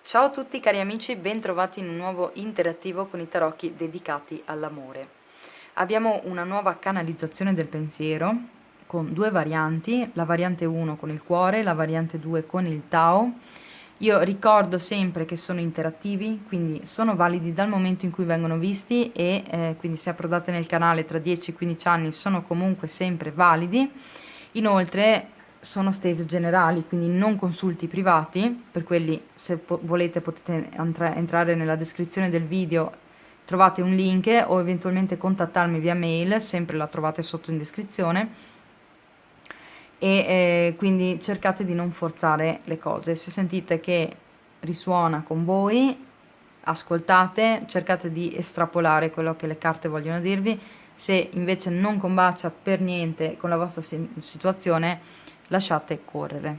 Ciao a tutti cari amici, bentrovati in un nuovo interattivo con i tarocchi dedicati all'amore. Abbiamo una nuova canalizzazione del pensiero con due varianti, la variante 1 con il cuore, la variante 2 con il Tao. Io ricordo sempre che sono interattivi, quindi sono validi dal momento in cui vengono visti e quindi se approdate nel canale tra 10-15 anni sono comunque sempre validi. Inoltre sono stese generali, quindi non consulti privati, per quelli se volete potete entrare nella descrizione del video, trovate un link o eventualmente contattarmi via mail, sempre la trovate sotto in descrizione e quindi cercate di non forzare le cose. Se sentite che risuona con voi, ascoltate, cercate di estrapolare quello che le carte vogliono dirvi. Se invece non combacia per niente con la vostra situazione, lasciate correre.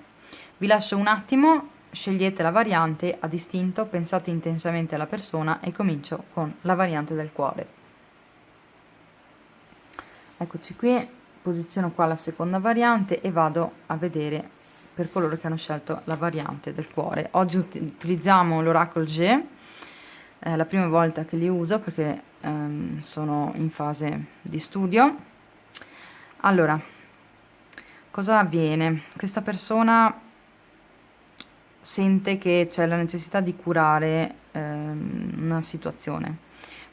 Vi lascio un attimo, scegliete la variante a distinto, pensate intensamente alla persona e comincio con la variante del cuore. Eccoci qui, posiziono qua la seconda variante e vado a vedere per coloro che hanno scelto la variante del cuore. Oggi utilizziamo l'Oracle G, è la prima volta che li uso perché sono in fase di studio. Allora, cosa avviene? Questa persona sente che c'è la necessità di curare una situazione.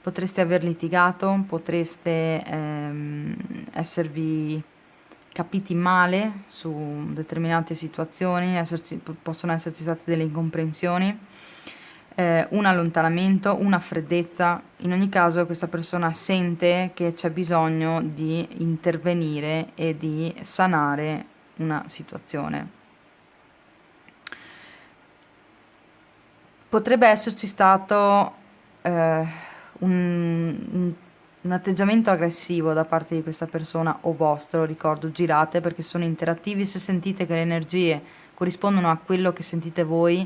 Potreste aver litigato, potreste esservi capiti male su determinate situazioni, possono esserci state delle incomprensioni, un allontanamento, una freddezza. In ogni caso questa persona sente che c'è bisogno di intervenire e di sanare una situazione. Potrebbe esserci stato un atteggiamento aggressivo da parte di questa persona o vostro, ricordo, girate perché sono interattivi. Se sentite che le energie corrispondono a quello che sentite voi,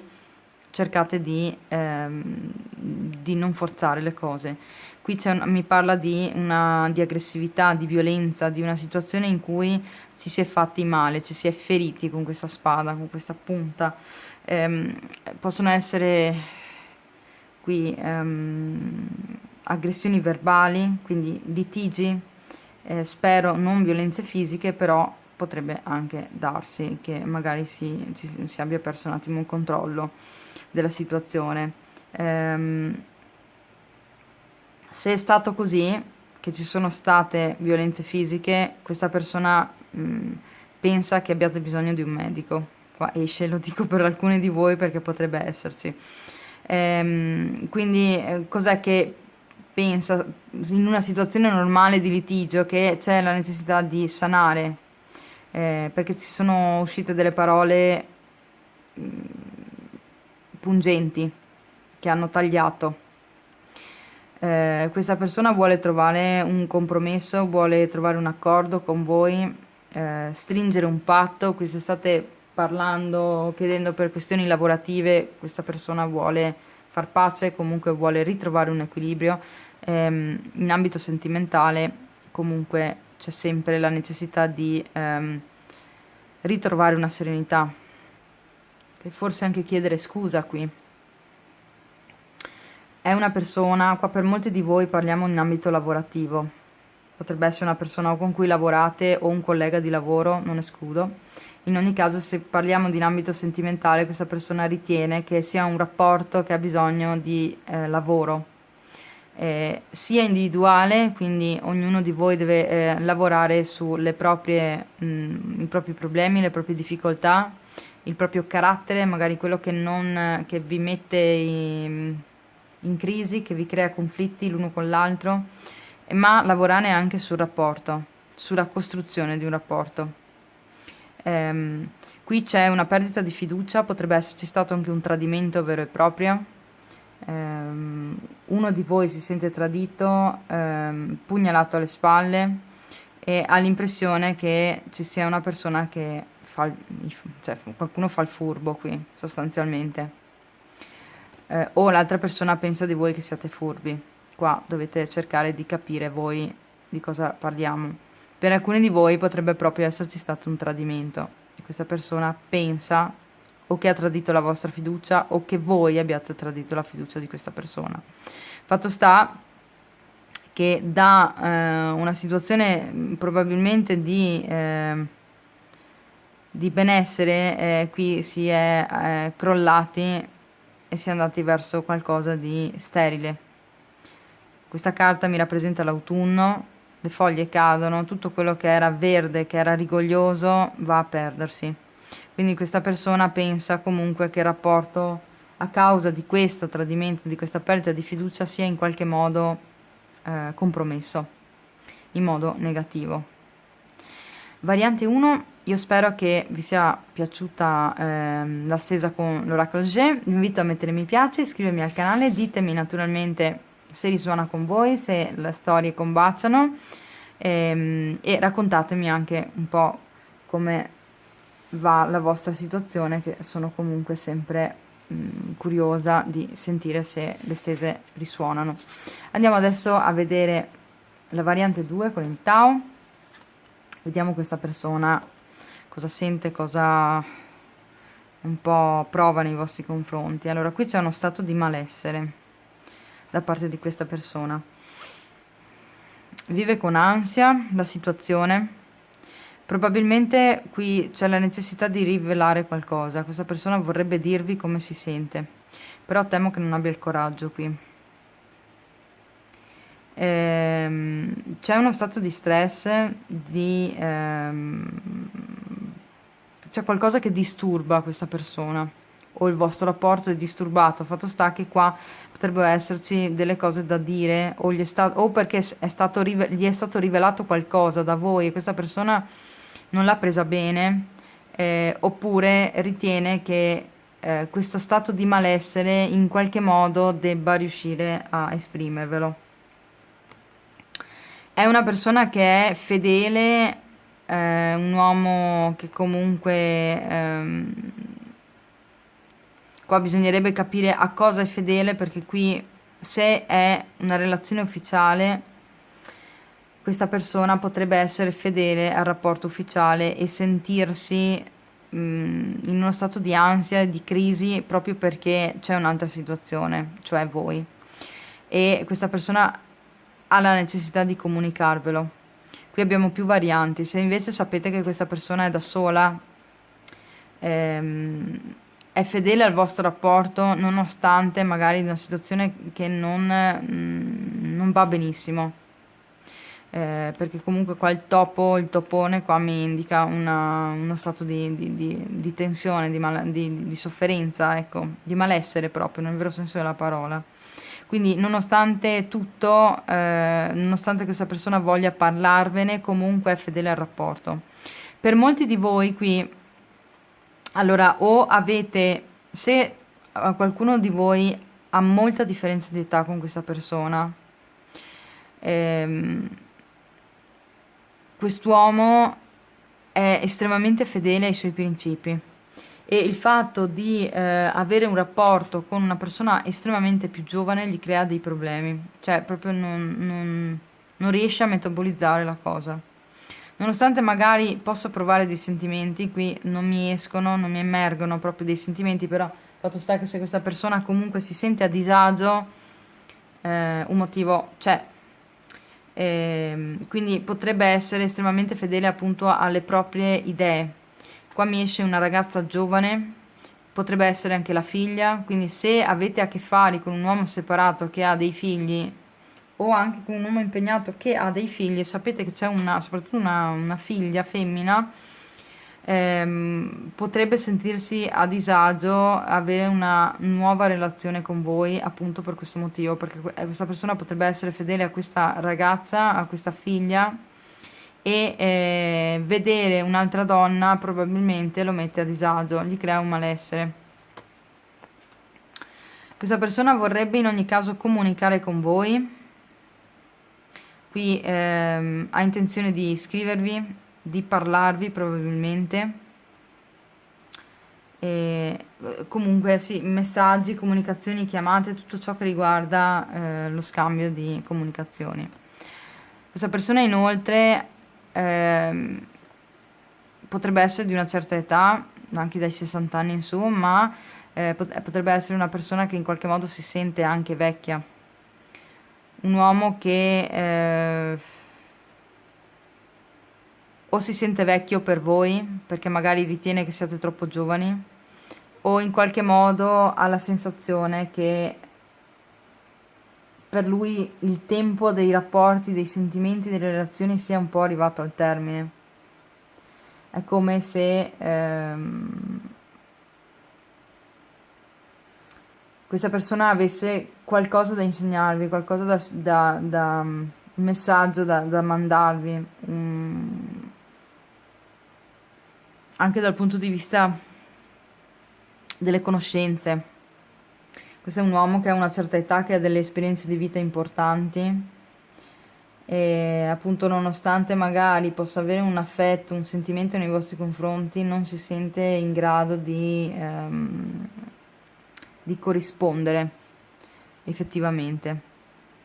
cercate di non forzare le cose. Qui mi parla di aggressività, di violenza, di una situazione in cui ci si è fatti male, ci si è feriti con questa spada, con questa punta. Possono essere qui aggressioni verbali, quindi litigi, spero non violenze fisiche, però potrebbe anche darsi che magari si abbia perso un attimo il controllo della situazione. Se è stato così, che ci sono state violenze fisiche, questa persona pensa che abbiate bisogno di un medico. Qua esce, lo dico per alcuni di voi perché potrebbe esserci. Quindi cos'è che pensa in una situazione normale di litigio, che c'è la necessità di sanare, perché ci sono uscite delle parole pungenti che hanno tagliato. Questa persona vuole trovare un compromesso, vuole trovare un accordo con voi, stringere un patto. Qui se state parlando, chiedendo per questioni lavorative, questa persona vuole far pace, comunque vuole ritrovare un equilibrio. In ambito sentimentale comunque c'è sempre la necessità di ritrovare una serenità, e forse anche chiedere scusa qui. È una persona, qua per molti di voi parliamo in ambito lavorativo, potrebbe essere una persona con cui lavorate o un collega di lavoro, non escludo. In ogni caso, se parliamo di ambito sentimentale, questa persona ritiene che sia un rapporto che ha bisogno di lavoro, sia individuale, quindi ognuno di voi deve lavorare sulle proprie, i propri problemi, le proprie difficoltà, il proprio carattere, magari quello che vi mette in crisi, che vi crea conflitti l'uno con l'altro, ma lavorare anche sul rapporto, sulla costruzione di un rapporto. Qui c'è una perdita di fiducia, potrebbe esserci stato anche un tradimento vero e proprio. Uno di voi si sente tradito, pugnalato alle spalle e ha l'impressione che ci sia una persona che cioè qualcuno fa il furbo qui sostanzialmente, o l'altra persona pensa di voi che siate furbi. Qua dovete cercare di capire voi di cosa parliamo. Per alcuni di voi potrebbe proprio esserci stato un tradimento e questa persona pensa o che ha tradito la vostra fiducia o che voi abbiate tradito la fiducia di questa persona. Fatto sta che da una situazione probabilmente di benessere qui si è crollati e si è andati verso qualcosa di sterile. Questa carta mi rappresenta l'autunno, le foglie cadono, tutto quello che era verde, che era rigoglioso, va a perdersi. Quindi questa persona pensa comunque che il rapporto, a causa di questo tradimento, di questa perdita di fiducia, sia in qualche modo compromesso, in modo negativo. Variante 1, io spero che vi sia piaciuta la stesa con l'Oracle G. Vi invito a mettere mi piace, iscrivermi al canale, ditemi naturalmente se risuona con voi, se le storie combaciano e raccontatemi anche un po' come va la vostra situazione, che sono comunque sempre curiosa di sentire se le stese risuonano. Andiamo adesso a vedere la variante 2 con il Tao. Vediamo questa persona cosa sente, cosa un po' prova nei vostri confronti. Allora, qui c'è uno stato di malessere da parte di questa persona. Vive con ansia la situazione. Probabilmente qui c'è la necessità di rivelare qualcosa. Questa persona vorrebbe dirvi come si sente, però temo che non abbia il coraggio qui. C'è uno stato di stress, c'è qualcosa che disturba questa persona o il vostro rapporto è disturbato. Fatto sta che qua potrebbero esserci delle cose da dire o perché gli è stato rivelato qualcosa da voi e questa persona non l'ha presa bene, oppure ritiene che questo stato di malessere in qualche modo debba riuscire a esprimervelo. È una persona che è fedele, un uomo che comunque qua bisognerebbe capire a cosa è fedele, perché qui se è una relazione ufficiale questa persona potrebbe essere fedele al rapporto ufficiale e sentirsi in uno stato di ansia e di crisi proprio perché c'è un'altra situazione, cioè voi, e questa persona ha la necessità di comunicarvelo. Qui abbiamo più varianti. Se invece sapete che questa persona è da sola, è fedele al vostro rapporto nonostante magari una situazione che non va benissimo, perché comunque qua il topone qua mi indica uno stato di tensione, di sofferenza, ecco, di malessere proprio, nel vero senso della parola. Quindi nonostante tutto, nonostante questa persona voglia parlarvene, comunque è fedele al rapporto. Per molti di voi qui, allora, o avete, se qualcuno di voi ha molta differenza di età con questa persona, quest'uomo è estremamente fedele ai suoi principi. E il fatto di avere un rapporto con una persona estremamente più giovane gli crea dei problemi, cioè proprio non riesce a metabolizzare la cosa. Nonostante magari possa provare dei sentimenti, qui non mi emergono proprio dei sentimenti, però fatto sta che se questa persona comunque si sente a disagio, un motivo c'è. Quindi potrebbe essere estremamente fedele appunto alle proprie idee. Qua mi esce una ragazza giovane, potrebbe essere anche la figlia, quindi se avete a che fare con un uomo separato che ha dei figli o anche con un uomo impegnato che ha dei figli, sapete che c'è soprattutto una figlia femmina, potrebbe sentirsi a disagio, avere una nuova relazione con voi appunto per questo motivo, perché questa persona potrebbe essere fedele a questa ragazza, a questa figlia, e vedere un'altra donna probabilmente lo mette a disagio, gli crea un malessere. Questa persona vorrebbe in ogni caso comunicare con voi, qui ha intenzione di scrivervi, di parlarvi probabilmente, e comunque sì, messaggi, comunicazioni, chiamate, tutto ciò che riguarda lo scambio di comunicazioni. Questa persona inoltre potrebbe essere di una certa età, anche dai 60 anni in su, ma potrebbe essere una persona che in qualche modo si sente anche vecchia. Un uomo che o si sente vecchio per voi, perché magari ritiene che siate troppo giovani, o in qualche modo ha la sensazione che per lui il tempo dei rapporti, dei sentimenti, delle relazioni sia un po' arrivato al termine. È come se questa persona avesse qualcosa da insegnarvi, qualcosa un messaggio da mandarvi, anche dal punto di vista delle conoscenze. Questo è un uomo che ha una certa età, che ha delle esperienze di vita importanti e appunto, nonostante magari possa avere un affetto, un sentimento nei vostri confronti, non si sente in grado di corrispondere effettivamente,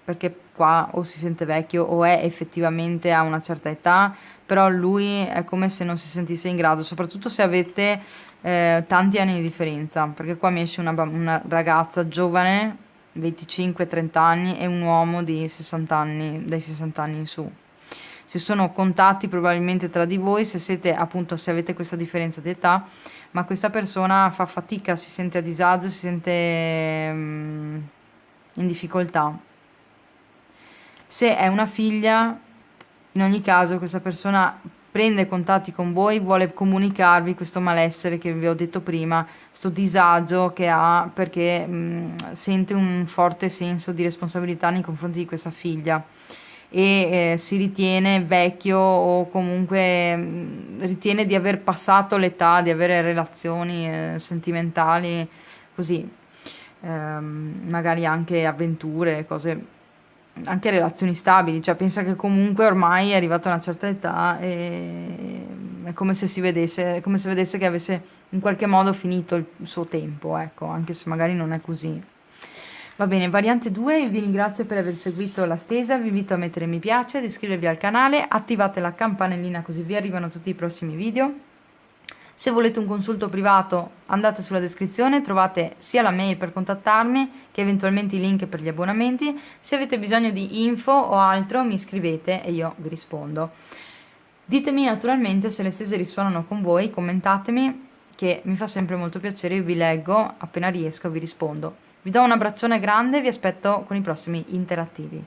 perché qua o si sente vecchio o è effettivamente a una certa età, però lui è come se non si sentisse in grado, soprattutto se avete tanti anni di differenza, perché qua mi esce una ragazza giovane, 25-30 anni, e un uomo di 60 anni, dai 60 anni in su. Ci sono contatti probabilmente tra di voi, se siete appunto, se avete questa differenza di età, ma questa persona fa fatica, si sente a disagio, si sente in difficoltà. Se è una figlia, in ogni caso questa persona prende contatti con voi, vuole comunicarvi questo malessere che vi ho detto prima, questo disagio che ha perché sente un forte senso di responsabilità nei confronti di questa figlia e si ritiene vecchio, o comunque ritiene di aver passato l'età di avere relazioni sentimentali così, magari anche avventure, cose, anche relazioni stabili, cioè pensa che comunque ormai è arrivato a una certa età e è come se si vedesse, come se vedesse che avesse in qualche modo finito il suo tempo, ecco, anche se magari non è così. Va bene, variante 2, vi ringrazio per aver seguito la stesa, vi invito a mettere mi piace, ad iscrivervi al canale, attivate la campanellina così vi arrivano tutti i prossimi video. Se volete un consulto privato andate sulla descrizione, trovate sia la mail per contattarmi che eventualmente i link per gli abbonamenti. Se avete bisogno di info o altro mi scrivete e io vi rispondo. Ditemi naturalmente se le stese risuonano con voi, commentatemi, che mi fa sempre molto piacere, io vi leggo, appena riesco vi rispondo. Vi do un abbraccione grande e vi aspetto con i prossimi interattivi.